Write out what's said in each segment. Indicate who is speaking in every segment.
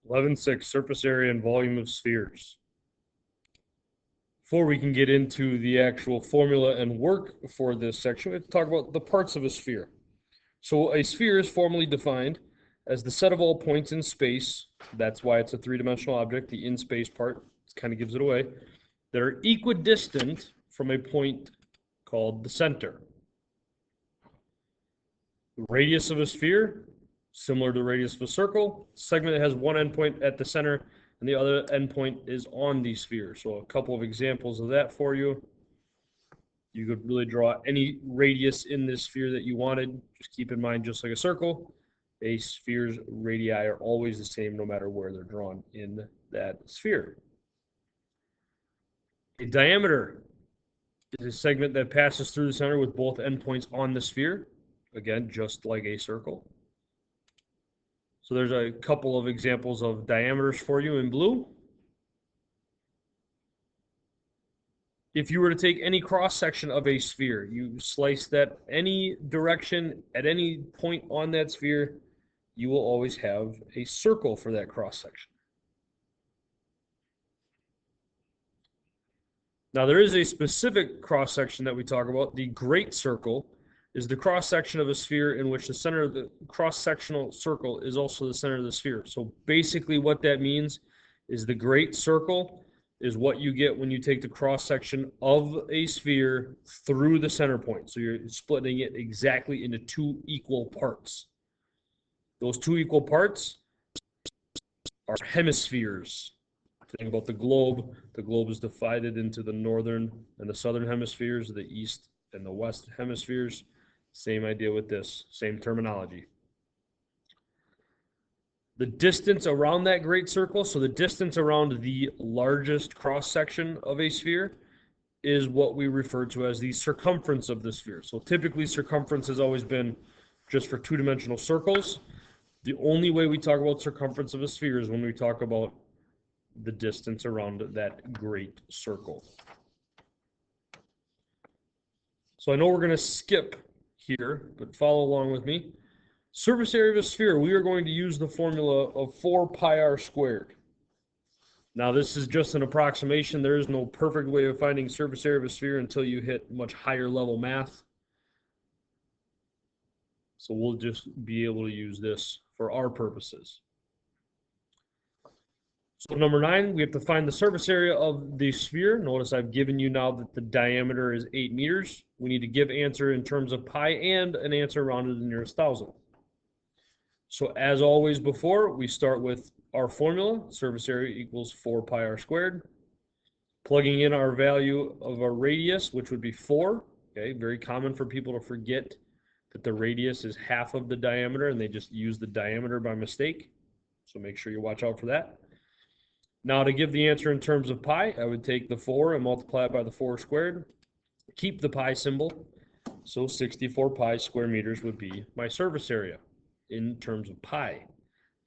Speaker 1: 11.6, surface area and volume of spheres. Before we can get into the actual formula and work for this section, we have to talk about the parts of a sphere. So a sphere is formally defined as the set of all points in space. That's why it's a three-dimensional object. The in space part kind of gives it away. That are equidistant from a point called the center. The radius of a sphere, similar to the radius of a circle. Segment that has one endpoint at the center and the other endpoint is on the sphere. So a couple of examples of that for you. You could really draw any radius in this sphere that you wanted. Just keep in mind, just like a circle, a sphere's radii are always the same no matter where they're drawn in that sphere. A diameter is a segment that passes through the center with both endpoints on the sphere. Again, just like a circle. So there's a couple of examples of diameters for you in blue. If you were to take any cross-section of a sphere, you slice that any direction at any point on that sphere, you will always have a circle for that cross-section. Now, there is a specific cross-section that we talk about. The great circle is the cross-section of a sphere in which the center of the cross-sectional circle is also the center of the sphere. So basically what that means is the great circle is what you get when you take the cross-section of a sphere through the center point. So you're splitting it exactly into two equal parts. Those two equal parts are hemispheres. Think about the globe. The globe is divided into the northern and the southern hemispheres, the east and the west hemispheres. Same idea with this, same terminology. The distance around that great circle, so the distance around the largest cross-section of a sphere is what we refer to as the circumference of the sphere. So typically circumference has always been just for two-dimensional circles. The only way we talk about circumference of a sphere is when we talk about the distance around that great circle. So I know we're going to skip here, but follow along with me. Surface area of a sphere, we are going to use the formula of 4 pi r squared. Now this is just an approximation. There is no perfect way of finding surface area of a sphere until you hit much higher level math. So we'll just be able to use this for our purposes. So number 9, we have to find the surface area of the sphere. Notice I've given you now that the diameter is 8 meters. We need to give answer in terms of pi and an answer rounded to the nearest thousand. So as always before, we start with our formula. Surface area equals 4 pi r squared. Plugging in our value of our radius, which would be 4. Okay, very common for people to forget that the radius is half of the diameter and they just use the diameter by mistake. So make sure you watch out for that. Now to give the answer in terms of pi, I would take the 4 and multiply it by the 4 squared. Keep the pi symbol. So 64 pi square meters would be my surface area in terms of pi.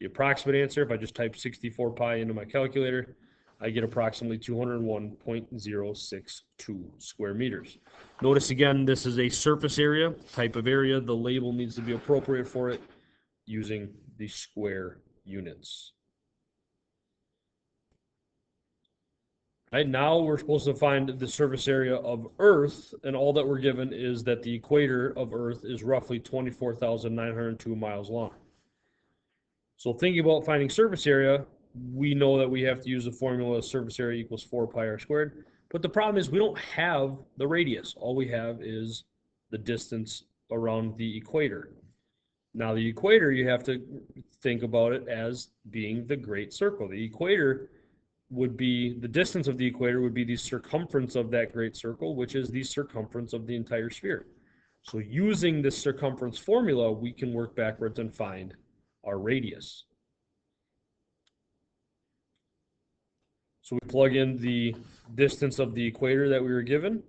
Speaker 1: The approximate answer, if I just type 64 pi into my calculator, I get approximately 201.062 square meters. Notice again, this is a surface area, type of area. The label needs to be appropriate for it using the square units. Right, now we're supposed to find the surface area of Earth, and all that we're given is that the equator of Earth is roughly 24,902 miles long. So thinking about finding surface area, we know that we have to use the formula surface area equals 4 pi r squared. But the problem is we don't have the radius. All we have is the distance around the equator. Now the equator, you have to think about it as being the great circle. The equator would be, the distance of the equator would be the circumference of that great circle, which is the circumference of the entire sphere. So using this circumference formula, we can work backwards and find our radius. So we plug in the distance of the equator that we were given.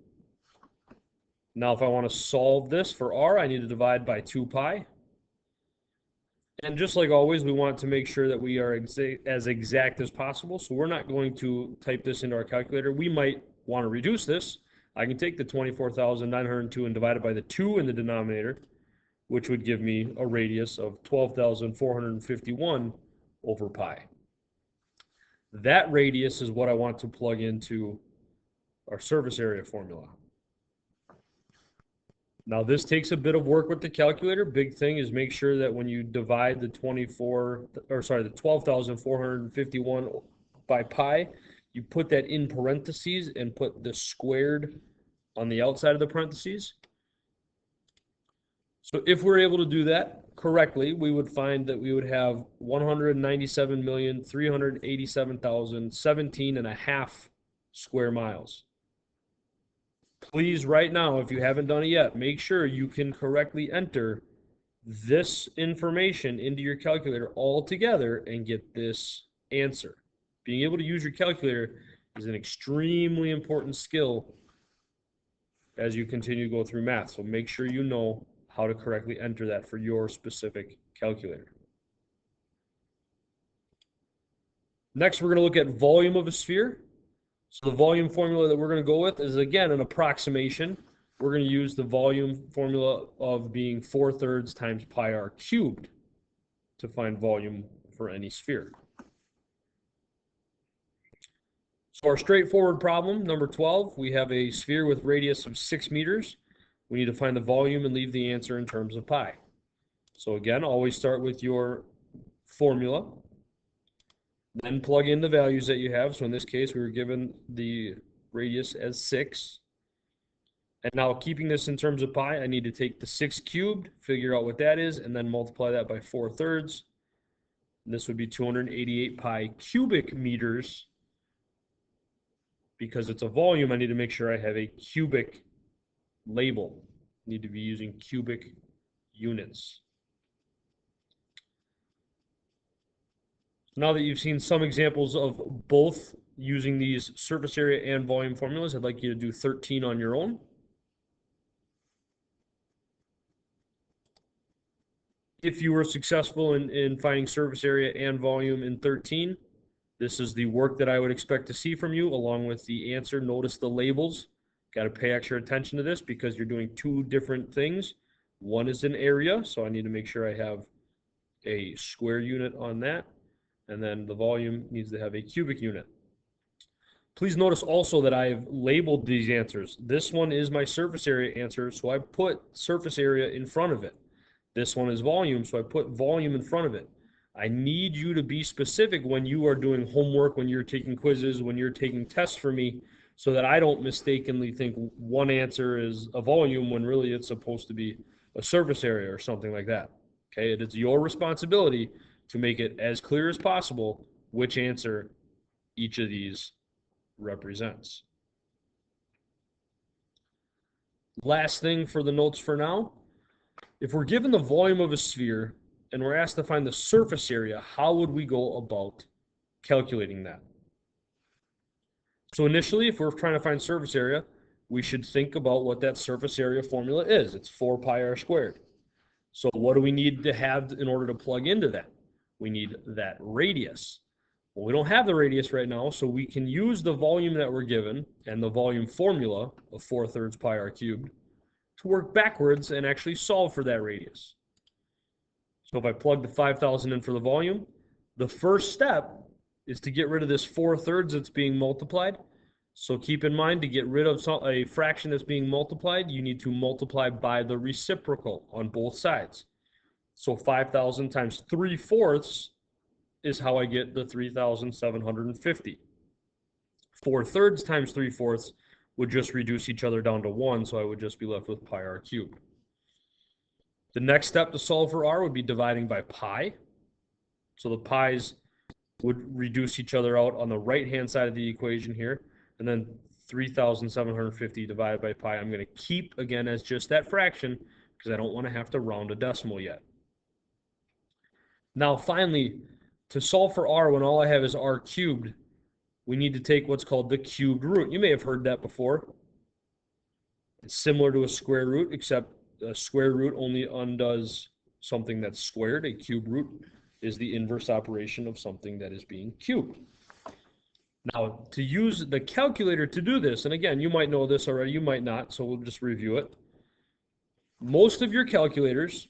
Speaker 1: Now if I want to solve this for r, I need to divide by 2 pi. And just like always, we want to make sure that we are as exact as possible. So we're not going to type this into our calculator. We might want to reduce this. I can take the 24,902 and divide it by the 2 in the denominator, which would give me a radius of 12,451 over pi. That radius is what I want to plug into our surface area formula. Now this takes a bit of work with the calculator. Big thing is make sure that when you divide the 12,451 by pi, you put that in parentheses and put the squared on the outside of the parentheses. So if we're able to do that correctly, we would find that we would have 197,387,017.5 square miles. Please, right now, if you haven't done it yet, make sure you can correctly enter this information into your calculator all together and get this answer. Being able to use your calculator is an extremely important skill as you continue to go through math. So make sure you know how to correctly enter that for your specific calculator. Next, we're going to look at volume of a sphere. So the volume formula that we're going to go with is, again, an approximation. We're going to use the volume formula of being 4/3 times pi r cubed to find volume for any sphere. So our straightforward problem, number 12, we have a sphere with radius of 6 meters. We need to find the volume and leave the answer in terms of pi. So again, always start with your formula. Then plug in the values that you have. So in this case, we were given the radius as 6. And now keeping this in terms of pi, I need to take the 6 cubed, figure out what that is, and then multiply that by 4/3. And this would be 288 pi cubic meters. Because it's a volume, I need to make sure I have a cubic label. I need to be using cubic units. Now that you've seen some examples of both using these surface area and volume formulas, I'd like you to do 13 on your own. If you were successful in finding surface area and volume in 13, this is the work that I would expect to see from you along with the answer. Notice the labels. Got to pay extra attention to this because you're doing two different things. One is an area, so I need to make sure I have a square unit on that. And then the volume needs to have a cubic unit. Please notice also that I've labeled these answers. This one is my surface area answer, so I put surface area in front of it. This one is volume, so I put volume in front of it. I need you to be specific when you are doing homework, when you're taking quizzes, when you're taking tests for me, so that I don't mistakenly think one answer is a volume when really it's supposed to be a surface area or something like that. Okay, it is your responsibility to make it as clear as possible which answer each of these represents. Last thing for the notes for now, if we're given the volume of a sphere and we're asked to find the surface area, how would we go about calculating that? So initially, if we're trying to find surface area, we should think about what that surface area formula is. It's 4 pi r squared. So what do we need to have in order to plug into that? We need that radius. Well, we don't have the radius right now, so we can use the volume that we're given and the volume formula of 4/3 pi r cubed to work backwards and actually solve for that radius. So if I plug the 5,000 in for the volume, the first step is to get rid of this 4/3 that's being multiplied. So keep in mind, to get rid of a fraction that's being multiplied, you need to multiply by the reciprocal on both sides. So 5,000 times 3/4 is how I get the 3,750. 4/3 times 3/4 would just reduce each other down to 1, so I would just be left with pi r cubed. The next step to solve for r would be dividing by pi. So the pi's would reduce each other out on the right-hand side of the equation here. And then 3,750 divided by pi, I'm going to keep, again, as just that fraction because I don't want to have to round a decimal yet. Now, finally, to solve for r when all I have is r cubed, we need to take what's called the cubed root. You may have heard that before. It's similar to a square root, except a square root only undoes something that's squared. A cube root is the inverse operation of something that is being cubed. Now, to use the calculator to do this, and again, you might know this already, you might not, so we'll just review it. Most of your calculators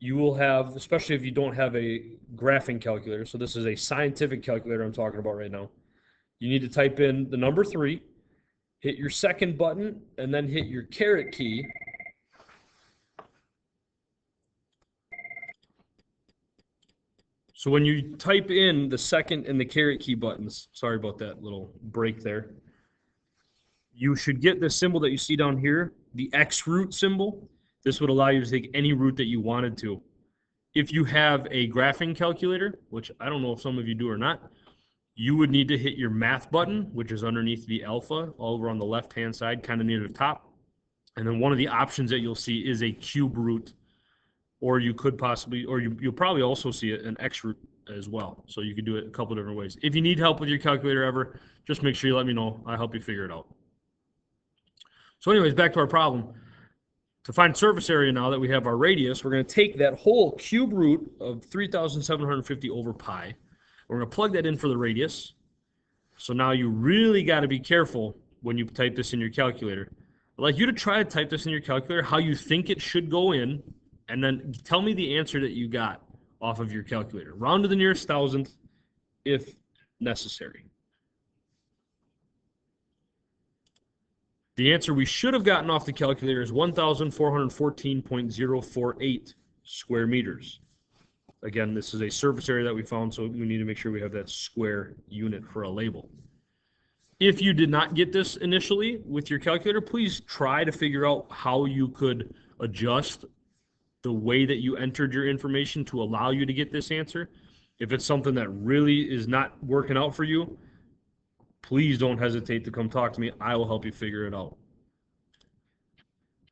Speaker 1: you will have, especially if you don't have a graphing calculator, so this is a scientific calculator I'm talking about right now, you need to type in the number 3, hit your second button, and then hit your caret key. So when you type in the second and the caret key buttons, sorry about that little break there, you should get the symbol that you see down here, the X root symbol. This would allow you to take any root that you wanted to. If you have a graphing calculator, which I don't know if some of you do or not, you would need to hit your math button, which is underneath the alpha, all over on the left-hand side, kind of near the top. And then one of the options that you'll see is a cube root, or you could possibly, or you'll probably also see an X root as well. So you could do it a couple different ways. If you need help with your calculator ever, just make sure you let me know. I'll help you figure it out. So anyways, back to our problem. To find surface area now that we have our radius, we're going to take that whole cube root of 3,750 over pi. We're going to plug that in for the radius. So now you really got to be careful when you type this in your calculator. I'd like you to try to type this in your calculator how you think it should go in, and then tell me the answer that you got off of your calculator. Round to the nearest thousandth if necessary. The answer we should have gotten off the calculator is 1,414.048 square meters. Again, this is a surface area that we found, so we need to make sure we have that square unit for a label. If you did not get this initially with your calculator, please try to figure out how you could adjust the way that you entered your information to allow you to get this answer. If it's something that really is not working out for you, please don't hesitate to come talk to me. I will help you figure it out.